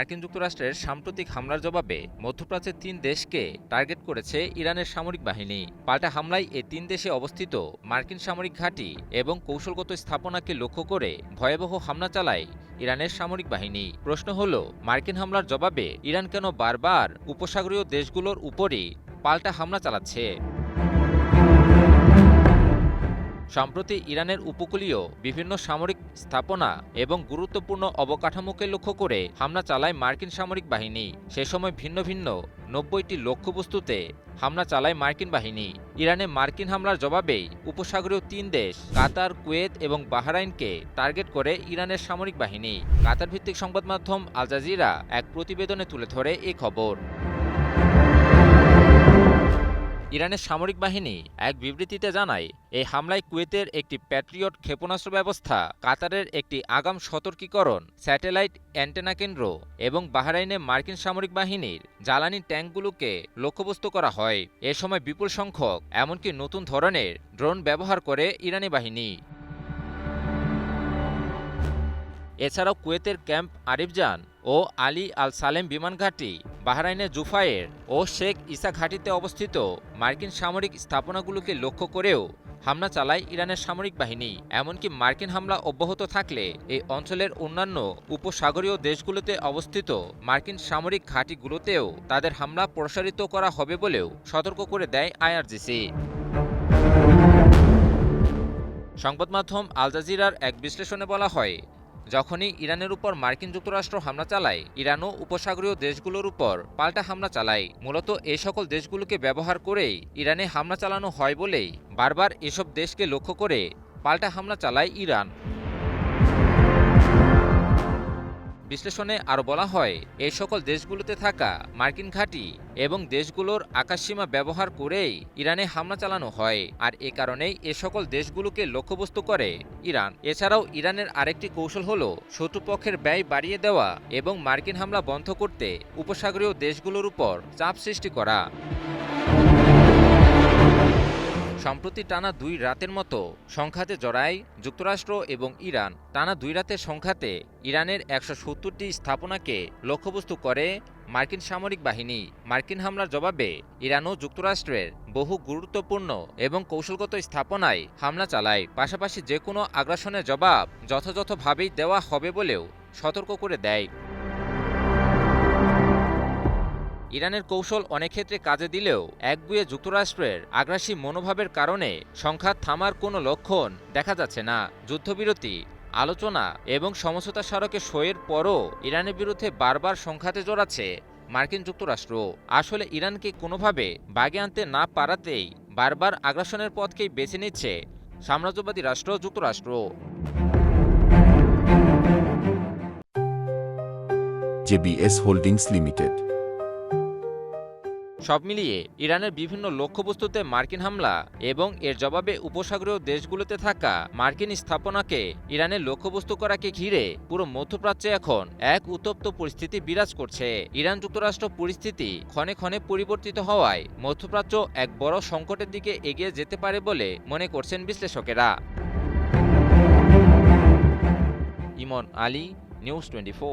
মার্কিন যুক্তরাষ্ট্রের সাম্প্রতিক হামলার জবাবে মধ্যপ্রাচ্যের ৩ দেশকে টার্গেট করেছে ইরানের সামরিক বাহিনী। পাল্টা হামলায় এই ৩ দেশে অবস্থিত মার্কিন সামরিক ঘাঁটি এবং কৌশলগত স্থাপনাকে লক্ষ্য করে ভয়াবহ হামলা চালায় ইরানের সামরিক বাহিনী। প্রশ্ন হল, মার্কিন হামলার জবাবে ইরান কেন বারবার উপসাগরীয় দেশগুলোর উপরই পাল্টা হামলা চালাচ্ছে? সম্প্রতি ইরানের উপকূলীয় বিভিন্ন সামরিক স্থাপনা এবং গুরুত্বপূর্ণ অবকাঠামোকে লক্ষ্য করে হামলা চালায় মার্কিন সামরিক বাহিনী। সে সময় ভিন্ন ভিন্ন ৯০টি লক্ষ্যবস্তুতে হামলা চালায় মার্কিন বাহিনী। ইরানে মার্কিন হামলার জবাবেই উপসাগরীয় ৩ দেশ কাতার, কুয়েত এবং বাহরাইনকে টার্গেট করে ইরানের সামরিক বাহিনী। কাতার ভিত্তিক সংবাদ মাধ্যম আল জাজিরা এক প্রতিবেদনে তুলে ধরে এই খবর। ইরানের সামরিক বাহিনী এক বিবৃতিতে জানায়, এই হামলায় কুয়েতের একটি প্যাট্রিয়ট ক্ষেপণাস্ত্র ব্যবস্থা, কাতারের একটি আগাম সতর্কীকরণ স্যাটেলাইট অ্যান্টেনা কেন্দ্র এবং বাহরাইনে মার্কিন সামরিক বাহিনীর জ্বালানি ট্যাঙ্কগুলোকে লক্ষ্যবস্তু করা হয়। এ সময় বিপুল সংখ্যক এমনকি নতুন ধরনের ড্রোন ব্যবহার করে ইরানি বাহিনী। এছাড়াও কুয়েতের ক্যাম্প আরিফজান ও আলী আল সালেম বিমান ঘাঁটি, বাহরাইনের জুফায়ের ও শেখ ইসা ঘাঁটিতে অবস্থিত মার্কিন সামরিক স্থাপনাগুলোকে লক্ষ্য করেও হামলা চালায় ইরানের সামরিক বাহিনী। এমনকি মার্কিন হামলা অব্যাহত থাকলে এই অঞ্চলের অন্যান্য উপসাগরীয় দেশগুলোতে অবস্থিত মার্কিন সামরিক ঘাঁটিগুলোতেও তাদের হামলা প্রসারিত করা হবে বলেও সতর্ক করে দেয় আইআরজিসি। সংবাদ মাধ্যম আল জাজিরার এক বিশ্লেষণে বলা হয়, যখনই ইরানের উপর মার্কিন যুক্তরাষ্ট্র হামলা চালায়, ইরানও উপসাগরীয় দেশগুলোর উপর পাল্টা হামলা চালায়। মূলত এই সকল দেশগুলোকে ব্যবহার করেই ইরানে হামলা চালানো হয় বলেই বারবার এসব দেশকে লক্ষ্য করে পাল্টা হামলা চালায় ইরান। বিশ্লেষণে আরও বলা হয়, এই সকল দেশগুলোতে থাকা মার্কিন ঘাঁটি এবং দেশগুলোর আকাশসীমা ব্যবহার করেই ইরানে হামলা চালানো হয়, আর এ কারণেই এ সকল দেশগুলোকে লক্ষ্যবস্তু করে ইরান। এছাড়াও ইরানের আরেকটি কৌশল হল শত্রুপক্ষের ব্যয় বাড়িয়ে দেওয়া এবং মার্কিন হামলা বন্ধ করতে উপসাগরীয় দেশগুলোর উপর চাপ সৃষ্টি করা। সম্প্রতি টানা ২ রাতের মতো সংঘাতে জড়ায় যুক্তরাষ্ট্র এবং ইরান। টানা ২ রাতের সংঘাতে ইরানের ১৭০টি স্থাপনাকে লক্ষ্যবস্তু করে মার্কিন সামরিক বাহিনী। মার্কিন হামলার জবাবে ইরানও যুক্তরাষ্ট্রের বহু গুরুত্বপূর্ণ এবং কৌশলগত স্থাপনায় হামলা চালায়। পাশাপাশি যে কোনো আগ্রাসনের জবাব যথাযথভাবেই দেওয়া হবে বলেও সতর্ক করে দেয়। ইরানের কৌশল অনেক ক্ষেত্রে কাজে দিলেও একগুঁয়ে যুক্তরাষ্ট্রের আগ্রাসী মনোভাবের কারণে সংঘাত থামার কোনো লক্ষণ দেখা যাচ্ছে না। যুদ্ধবিরতি, আলোচনা এবং সমঝোতা স্মারকে সইয়ের পরও ইরানের বিরুদ্ধে বারবার সংঘাতে জড়াচ্ছে মার্কিন যুক্তরাষ্ট্র। আসলে ইরানকে কোনোভাবে বাগে আনতে না পারাতেই বারবার আগ্রাসনের পথকেই বেছে নিচ্ছে সাম্রাজ্যবাদী রাষ্ট্র যুক্তরাষ্ট্র। JBS holdings limited. সব মিলিয়ে ইরানের বিভিন্ন লক্ষ্যবস্তুতে মার্কিন হামলা এবং এর জবাবে উপসাগরীয় দেশগুলোতে থাকা মার্কিন স্থাপনাকে ইরানের লক্ষ্যবস্তু করাকে ঘিরে পুরো মধ্যপ্রাচ্যে এখন এক উত্তপ্ত পরিস্থিতি বিরাজ করছে। ইরান যুক্তরাষ্ট্র পরিস্থিতি ক্ষণে ক্ষণে পরিবর্তিত হওয়ায় মধ্যপ্রাচ্য এক বড় সংকটের দিকে এগিয়ে যেতে পারে বলে মনে করছেন বিশ্লেষকেরা। ইমন আলী, নিউজ 24।